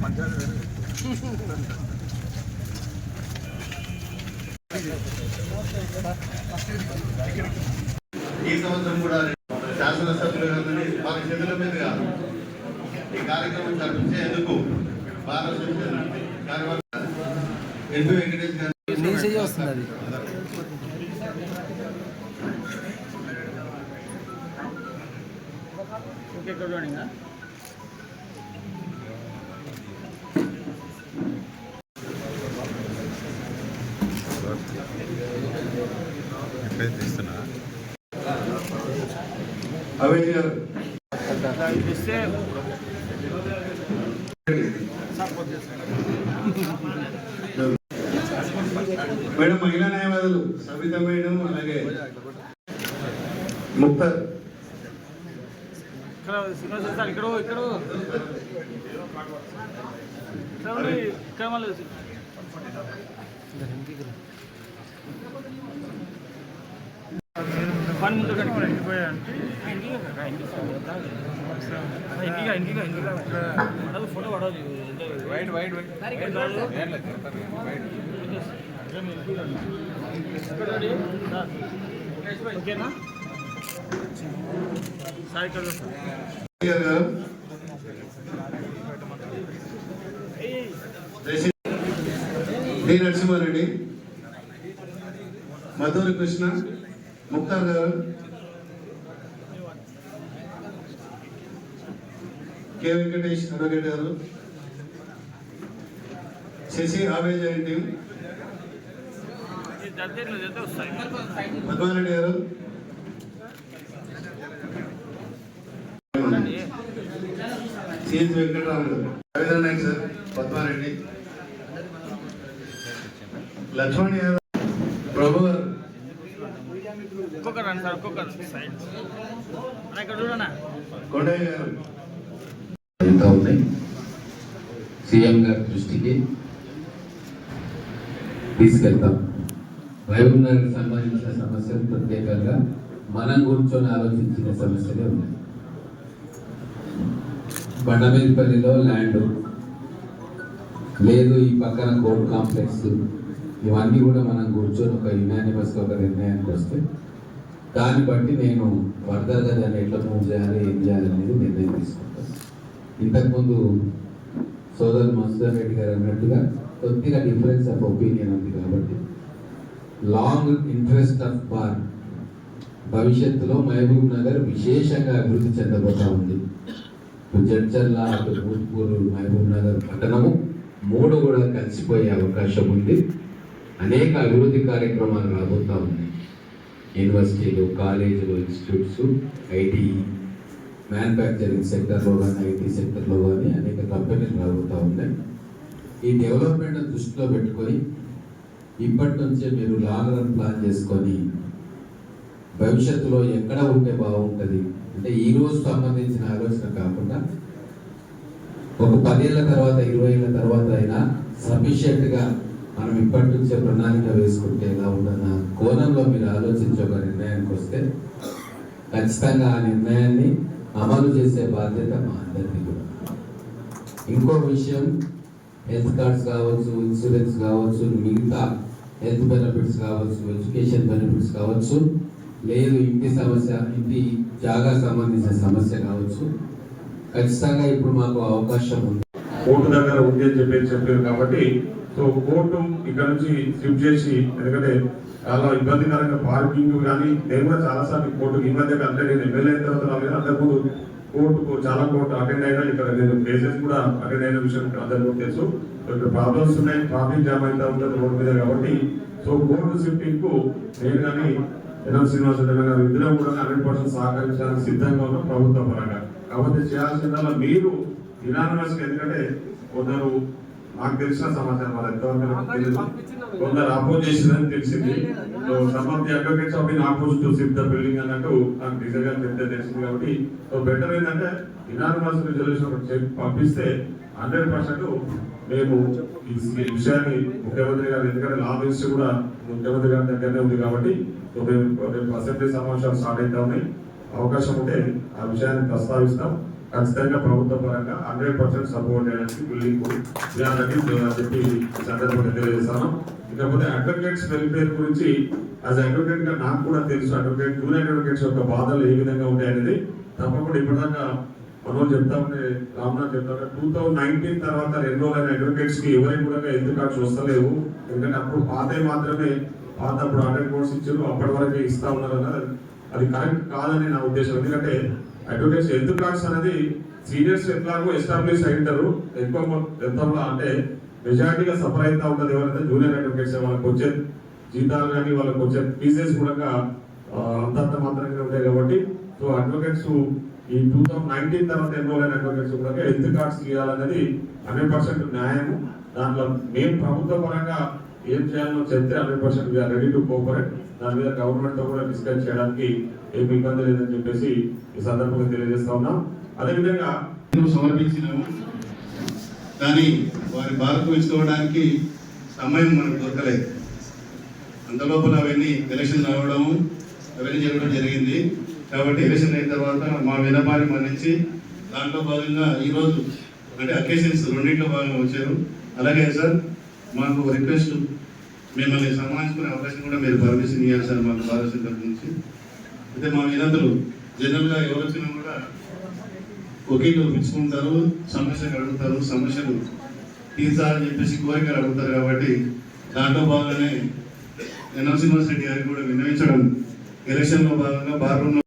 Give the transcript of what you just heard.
ఈ సంవత్సరం కూడా శాసనసభ్యులు వారి చేతుల మీదుగా ఈ కార్యక్రమం జరిపించేందుకు భారత ఎందు వెంకటేష్ గారు వస్తుంది. మేడం మహిళా న్యాయవాదులు సవిత మేడం అలాగే ముక్తార్ ఫోటో పడాలి వైడ్ వైడ్ ఓకేనా సాయి నరసింహారెడ్డి, మధుర కృష్ణ, ముక్తార్ గారు, కె వెంకటేష్ అడ్వకేట్ గారు, శశి ఆవేజ్ టీం, పద్మారెడ్డి గారు, సిఎస్ వెంకటరామన్ గారు, రవీంద్ర నాయక్ సార్, పద్మారెడ్డి, లక్ష్మణ్ గారు, ప్రభు గారు, కొండయ్య గారు. సీఎం గారి దృష్టికి తీసుకెళ్తాం. మహబూబ్ నగర్కి సంబంధించిన సమస్యలు ప్రత్యేకంగా మనం కూర్చొని ఆలోచించిన సమస్యలే ఉన్నాయి. బండమేదిపల్లిలో ల్యాండ్ లేదు, ఈ పక్కన కోర్ట్ కాంప్లెక్స్, ఇవన్నీ కూడా మనం కూర్చొని ఒక యునానిమస్గా ఒక నిర్ణయానికి వస్తే దాన్ని బట్టి నేను ఫర్దర్గా దాన్ని ఎట్లా మూవ్ చేయాలి, ఏం చేయాలి అనేది నిర్ణయం తీసుకుంటాను. ఇంతకుముందు సోదరు మధుసూదన్ రెడ్డి గారు అన్నట్టుగా కొద్దిగా డిఫరెన్స్ ఆఫ్ ఒపీనియన్ ఉంది కాబట్టి లాంగ్ ఇంట్రెస్ట్ ఆఫ్ బార్ భవిష్యత్తులో మహబూబ్ నగర్ విశేషంగా అభివృద్ధి చెందబోతా ఉంది. జడ్చర్ల, భూత్పూర్, మహబూబ్ నగర్ పట్టణము మూడు కూడా కలిసిపోయే అవకాశం ఉంది. అనేక అభివృద్ధి కార్యక్రమాలు రాబోతూ ఉన్నాయి. యూనివర్సిటీలు, కాలేజీలు, ఇన్స్టిట్యూట్స్, ఐటీ, మ్యానుఫ్యాక్చరింగ్ సెక్టర్లో కానీ ఐటీ సెక్టర్లో కానీ అనేక కంపెనీలు రాబోతూ ఉన్నాయి. ఈ డెవలప్మెంట్ దృష్టిలో పెట్టుకొని ఇప్పటి నుంచే మీరు లాంగ్ రన్ ప్లాన్ చేసుకొని భవిష్యత్తులో ఎక్కడ ఉంటే బాగుంటుంది అంటే ఈ రోజు సంబంధించిన ఆలోచన కాకుండా ఒక 10 ఏళ్ళ తర్వాత 20 ఏళ్ళ తర్వాత అయినా సఫిషియెంట్గా మనం ఇప్పటి నుంచే ప్రణాళిక వేసుకుంటే ఎలా ఉండన్న కోణంలో మీరు ఆలోచించి ఒక నిర్ణయానికి వస్తే ఖచ్చితంగా ఆ నిర్ణయాన్ని అమలు చేసే బాధ్యత మా అందరికీ కూడా. ఇంకో విషయం, హెల్త్ కార్డ్స్ కావచ్చు, ఇన్సూరెన్స్ కావచ్చు, మిగతా హెల్త్ బెనిఫిట్స్ కావచ్చు, ఎడ్యుకేషన్ బెనిఫిట్స్ కావచ్చు, లేదు ఇంటి సమస్య, ఇంటి జాగా సంబంధించిన సమస్య కావచ్చు, ఖచ్చితంగా ఇప్పుడు మాకు అవకాశం ఉంది. కోర్టు దగ్గర ఉంది అని చెప్పారు కాబట్టి సో కోర్టు ఇక్కడ నుంచి షిఫ్ట్ చేసి, ఎందుకంటే చాలా ఇబ్బందికరంగా పార్కింగ్ కానీ నేను కూడా చాలాసార్లు కోర్టుకు ఈ మధ్య అంటే నేను ఎమ్మెల్యే అయిన తర్వాత రాలేదు, అంతకుముందు కోర్టుకు చాలా కోర్టు అటెండ్ అయినా ఇక్కడ నేను కేసెస్ కూడా అటెండ్ అయిన విషయం అందరికీ తెలుసు. ఇక్కడ ప్రాబ్లమ్స్ ఉన్నాయి, ట్రాఫిక్ జామ్ అయితే ఉంటుంది రోడ్డు మీద కాబట్టి సో కోర్టు షిఫ్టింగ్ కు నేను కానీ ఎన్ఎం శ్రీనివాస రెడ్డి గారు ఇద్దరం కూడా 100% సహకరించడానికి సిద్ధంగా ఉన్నాం ప్రభుత్వ పరంగా. కాబట్టి చేయాల్సిందల్లా మీరు యునానిమస్, ఎందుకంటే కొందరు నాకు తెలిసిన సమాచారం వాళ్ళు ఎంతవరకు తెలియదు, కొందరు అపోజ్ చేసిందని తెలిసింది. So some of the advocates of in oppose to సిఫ్ the building అన్నట్టు నాకు డిజైన్ గా తెలిసింది. కాబట్టి సో బెటర్ ఏంటంటే యునానిమస్ రిజల్యూషన్ ఒకటి పంపిస్తే 100% మేము ఈ విషయాన్ని ముఖ్యమంత్రి గారు, ఎందుకంటే లా మినిస్టర్ కూడా ముఖ్యమంత్రి గారి దగ్గరనే ఉంది కాబట్టి సో మేము అసెంబ్లీ సమావేశాలు స్టార్ట్ అవుతా ఉన్నాయి. అవకాశం ఉంటే ఆ విషయాన్ని ప్రస్తావిస్తాం. ఖచ్చితంగా ప్రభుత్వ పరంగా 100% సపోర్ట్ చేయడానికి బిల్డింగ్ చెప్పి సందర్భంగా తెలియజేస్తాను. ఇకపోతే అడ్వకేట్స్ వెల్ఫేర్ గురించి యాజ్ అడ్వకేట్ గా నాకు కూడా తెలుసు, జూనియర్ అడ్వకేట్స్ యొక్క బాధలు ఏ విధంగా ఉంటాయి అనేది. తప్పకుండా ఇప్పటిదాకా మనోళ్ళు చెప్తా ఉంటే, రామ్నాథ్ చెప్తా ఉంటే 2019 తర్వాత ఎన్రోల్ అయిన అడ్వకేట్స్ కి ఎవరికి కూడా హెల్త్ కార్డ్స్ వస్తలేవు. ఎందుకంటే అప్పుడు పాతే మాత్రమే అప్పుడు 100 కోర్స్ ఇచ్చారు, అప్పటి వరకే ఇస్తా ఉన్నారు అన్నది అది కరెక్ట్ కాదని నా ఉద్దేశం. ఎందుకంటే అడ్వకేట్స్ హెల్త్ కార్డ్స్ అనేది సీనియర్స్ ఎట్లాగో ఎస్టాబ్లిష్ అయింటారు, ఎక్కువ మొత్తంలో అంటే మెజారిటీగా సఫర్ అవుతా ఉంటుంది ఎవరైతే జూనియర్ అడ్వకేట్స్. వాళ్ళకి వచ్చే జీతాలు కానీ వాళ్ళకి వచ్చే ఫీజెస్ కూడా అంతంత మాత్రంగా ఉంటాయి కాబట్టి సో అడ్వకేట్స్ ఈ 2019 తర్వాత ఎన్రోల్ అయిన అడ్వకేట్స్ కూడా హెల్త్ కార్డ్స్ ఇవ్వాలన్నది 100% న్యాయము. దాంట్లో మేము ప్రభుత్వ పరంగా ఏం చేయాలో చెప్తే 100% వీఆర్ రెడీ టు కోఆపరేట్. దాని మీద గవర్నమెంట్ తో కూడా డిస్కస్ చేయడానికి ఏమి ఇబ్బంది లేదని చెప్పేసి ఈ సందర్భంగా తెలియజేస్తా ఉన్నాం. అదేవిధంగా సమర్పించినాము, కానీ వారి బాధకు ఇచ్చుకోవడానికి సమయం మనకు దొరకలేదు. అంతలోపల అవన్నీ ఎలక్షన్ రావడము అవన్నీ జరగడం జరిగింది. కాబట్టి ఎలక్షన్ అయిన తర్వాత మా విన్నపాన్ని మన్నించి దాంట్లో భాగంగా ఈరోజు అంటే అకేషన్స్ రెండింటిలో భాగంగా వచ్చారు. అలాగే సార్ మాకు రిక్వెస్ట్, మిమ్మల్ని సన్మానించుకునే అవకాశం కూడా మీరు పర్మిషన్ ఇవ్వాలి సార్ మాకు భారత తరఫు నుంచి. అయితే మా వినంతులు జనరల్గా ఎవరు వచ్చినా కూడా ఒకేళ్ళు పిలుచుకుంటారు, సమస్యలు అడుగుతారు, సమస్యలు తీర్చాలని చెప్పేసి కోరికలు అడుగుతారు. కాబట్టి దాంట్లో భాగంగానే ఎన్ఎం శ్రీనివాస్ రెడ్డి గారికి కూడా విన్నవించడం, ఎలక్షన్లో భాగంగా బార్ రూమ్లో